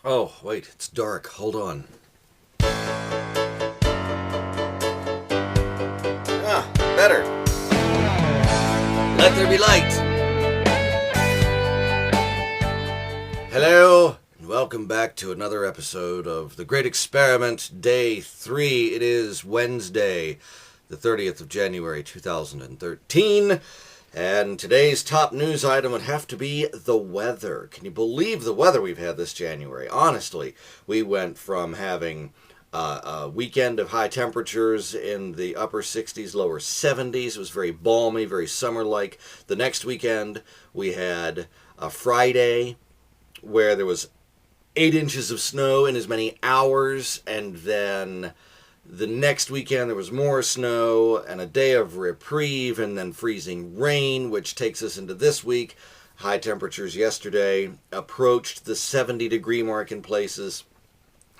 Oh, wait, it's dark. Hold on. Ah, better. Let there be light. Hello, and welcome back to another episode of The Great Experiment, Day 3. It is Wednesday, the 30th of January, 2013. And today's top news item would have to be the weather. Can you believe the weather we've had this January? Honestly, we went from having a weekend of high temperatures in the upper 60s, lower 70s. It was very balmy, very summer-like. The next weekend, we had a Friday where there was 8 inches of snow in as many hours, and then the next weekend there was more snow and a day of reprieve and then freezing rain, which takes us into this week. High temperatures yesterday approached the 70-degree mark in places.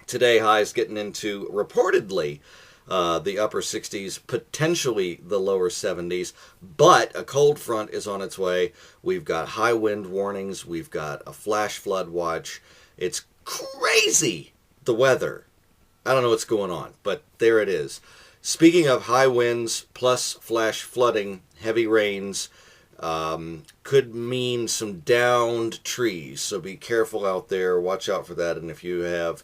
Today, highs getting into, reportedly, the upper 60s, potentially the lower 70s, but a cold front is on its way. We've got high wind warnings. We've got a flash flood watch. It's crazy, the weather. I don't know what's going on, but there it is. Speaking of high winds plus flash flooding, heavy rains could mean some downed trees, so be careful out there. Watch out for that, and if you have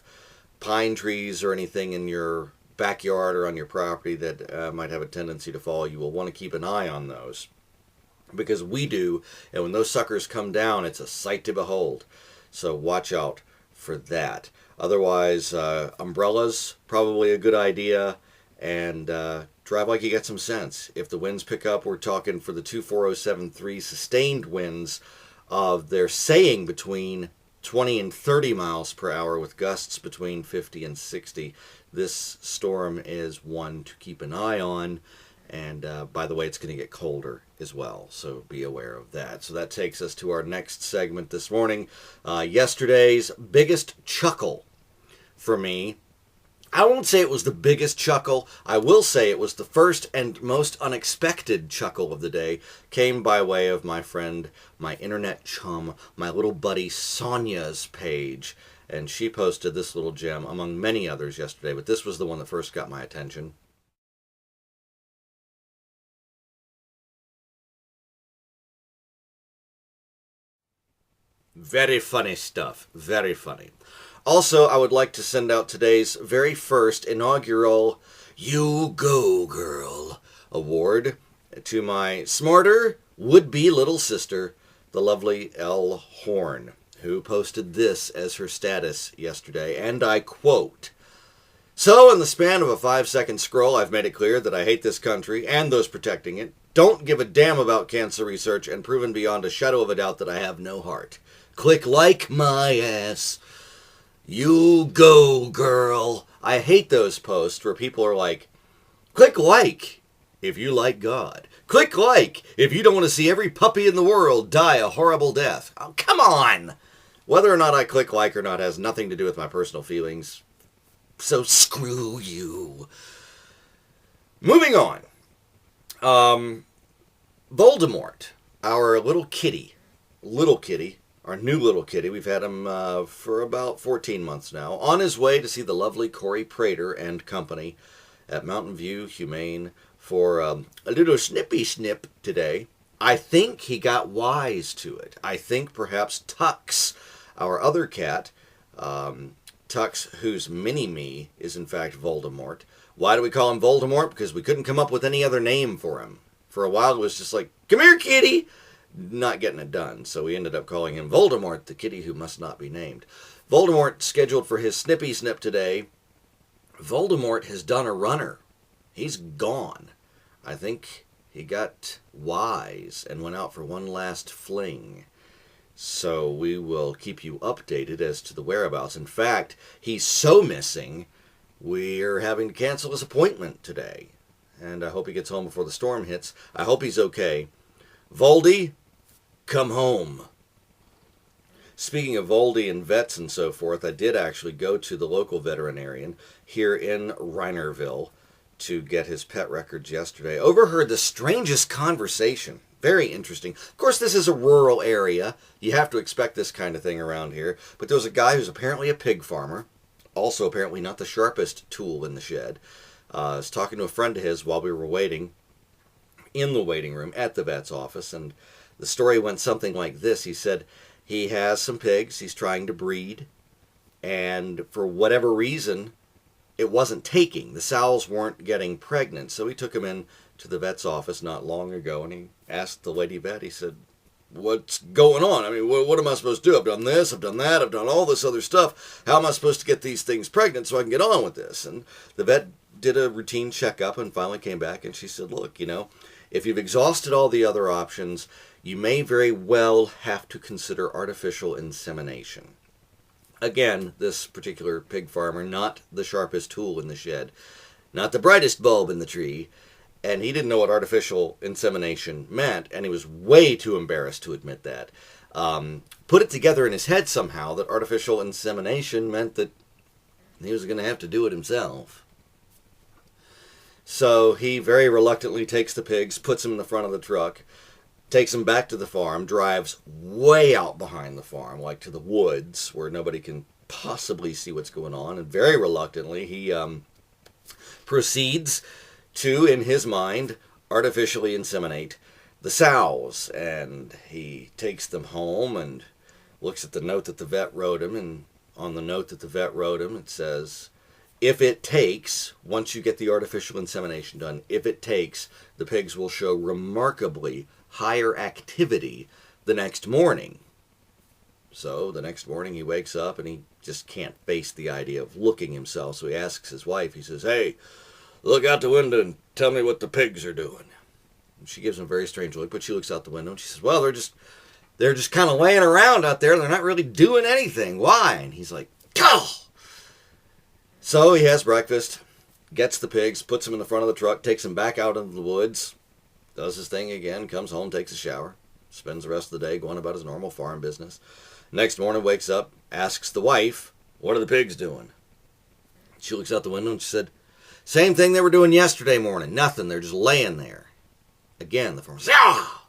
pine trees or anything in your backyard or on your property that might have a tendency to fall, you will want to keep an eye on those, because we do, and when those suckers come down, it's a sight to behold. So watch out for that. Otherwise, umbrellas, probably a good idea, and drive like you got some sense. If the winds pick up, we're talking for the 24073 sustained winds of, they're saying, between 20 and 30 miles per hour with gusts between 50 and 60. This storm is one to keep an eye on, and by the way, it's going to get colder as well, so be aware of that. So that takes us to our next segment this morning. Yesterday's biggest chuckle for me. I won't say it was the biggest chuckle. I will say it was the first and most unexpected chuckle of the day. Came by way of my friend, my internet chum, my little buddy Sonia's page. And she posted this little gem among many others yesterday, but this was the one that first got my attention. Very funny stuff. Very funny. Also, I would like to send out today's very first inaugural You Go Girl award to my smarter would-be little sister, the lovely Elle Horn, who posted this as her status yesterday, and I quote, "So, in the span of a 5-second scroll, I've made it clear that I hate this country and those protecting it, don't give a damn about cancer research, and proven beyond a shadow of a doubt that I have no heart. Click like my ass. You go, girl." I hate those posts where people are like, click like if you like God. Click like if you don't want to see every puppy in the world die a horrible death. Oh, come on. Whether or not I click like or not has nothing to do with my personal feelings. So screw you. Moving on. Voldemort, our little kitty, our new little kitty. We've had him for about 14 months now. On his way to see the lovely Corey Prater and company at Mountain View Humane for a little snippy snip today. I think he got wise to it. I think perhaps Tux, our other cat, Tux, whose mini-me is in fact Voldemort. Why do we call him Voldemort? Because we couldn't come up with any other name for him. For a while it was just like, come here, kitty! Not getting it done, so we ended up calling him Voldemort, the kitty who must not be named. Voldemort scheduled for his snippy snip today. Voldemort has done a runner. He's gone. I think he got wise and went out for one last fling. So we will keep you updated as to the whereabouts. In fact, he's so missing, we're having to cancel his appointment today. And I hope he gets home before the storm hits. I hope he's okay. Voldy, come home. Speaking of Voldy and vets and so forth, I did actually go to the local veterinarian here in Reinerville to get his pet records yesterday. Overheard the strangest conversation. Very interesting. Of course, this is a rural area. You have to expect this kind of thing around here. But there was a guy who's apparently a pig farmer, also apparently not the sharpest tool in the shed. I was talking to a friend of his while we were waiting in the waiting room at the vet's office, and the story went something like this. He said he has some pigs he's trying to breed, and for whatever reason, it wasn't taking. The sows weren't getting pregnant, so he took them in to the vet's office not long ago, and he asked the lady vet, he said, what's going on? I mean, what am I supposed to do? I've done this, I've done that, I've done all this other stuff. How am I supposed to get these things pregnant so I can get on with this? And the vet did a routine checkup and finally came back and she said, look, if you've exhausted all the other options, you may very well have to consider artificial insemination. Again, this particular pig farmer, not the sharpest tool in the shed, not the brightest bulb in the tree, and he didn't know what artificial insemination meant, and he was way too embarrassed to admit that. Put it together in his head somehow that artificial insemination meant that he was going to have to do it himself. So he very reluctantly takes the pigs, puts them in the front of the truck, takes them back to the farm, drives way out behind the farm, like to the woods, where nobody can possibly see what's going on, and very reluctantly he proceeds to, in his mind, artificially inseminate the sows. And he takes them home and looks at the note that the vet wrote him, and on the note that the vet wrote him, it says, if it takes, once you get the artificial insemination done, if it takes, the pigs will show remarkably higher activity the next morning. So the next morning he wakes up and he just can't face the idea of looking himself. So he asks his wife, he says, hey, look out the window and tell me what the pigs are doing. And she gives him a very strange look, but she looks out the window and she says, well, they're just kind of laying around out there. They're not really doing anything. Why? And he's like, oh! So he has breakfast, gets the pigs, puts them in the front of the truck, takes them back out into the woods, does his thing again, comes home, takes a shower, spends the rest of the day going about his normal farm business. Next morning, wakes up, asks the wife, what are the pigs doing? She looks out the window and she said, same thing they were doing yesterday morning. Nothing. They're just laying there. Again, the farmer says, ah!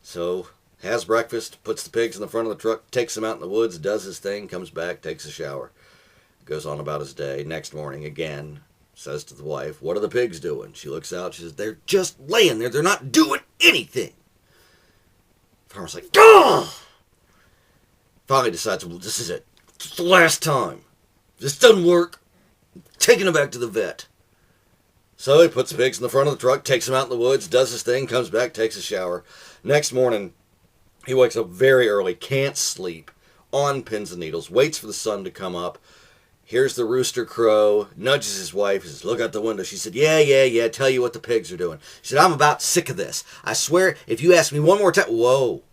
So has breakfast, puts the pigs in the front of the truck, takes them out in the woods, does his thing, comes back, takes a shower, goes on about his day. Next morning, again, says to the wife, what are the pigs doing? She looks out, she says, they're just laying there. They're not doing anything. The farmer's like, ah! Finally decides, well, this is it. It's the last time. If this doesn't work, I'm taking them back to the vet. So he puts the pigs in the front of the truck, takes them out in the woods, does his thing, comes back, takes a shower. Next morning, he wakes up very early, can't sleep, on pins and needles, waits for the sun to come up, hears the rooster crow, nudges his wife, says, look out the window. She said, yeah, tell you what the pigs are doing. She said, I'm about sick of this. I swear, if you ask me one more time, whoa.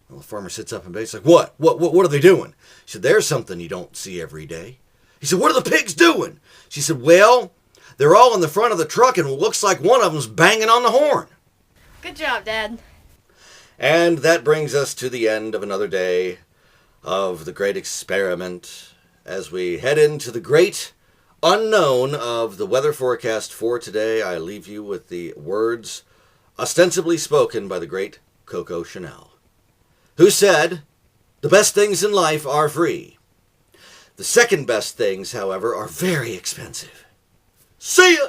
Well, the farmer sits up in bed, he's like, what are they doing? She said, there's something you don't see every day. He said, what are the pigs doing? She said, well, they're all in the front of the truck, and it looks like one of them's banging on the horn. Good job, Dad. And that brings us to the end of another day of the great experiment as we head into the great unknown of the weather forecast for today. I leave you with the words ostensibly spoken by the great Coco Chanel, who said, the best things in life are free. The second best things, however, are very expensive. See ya!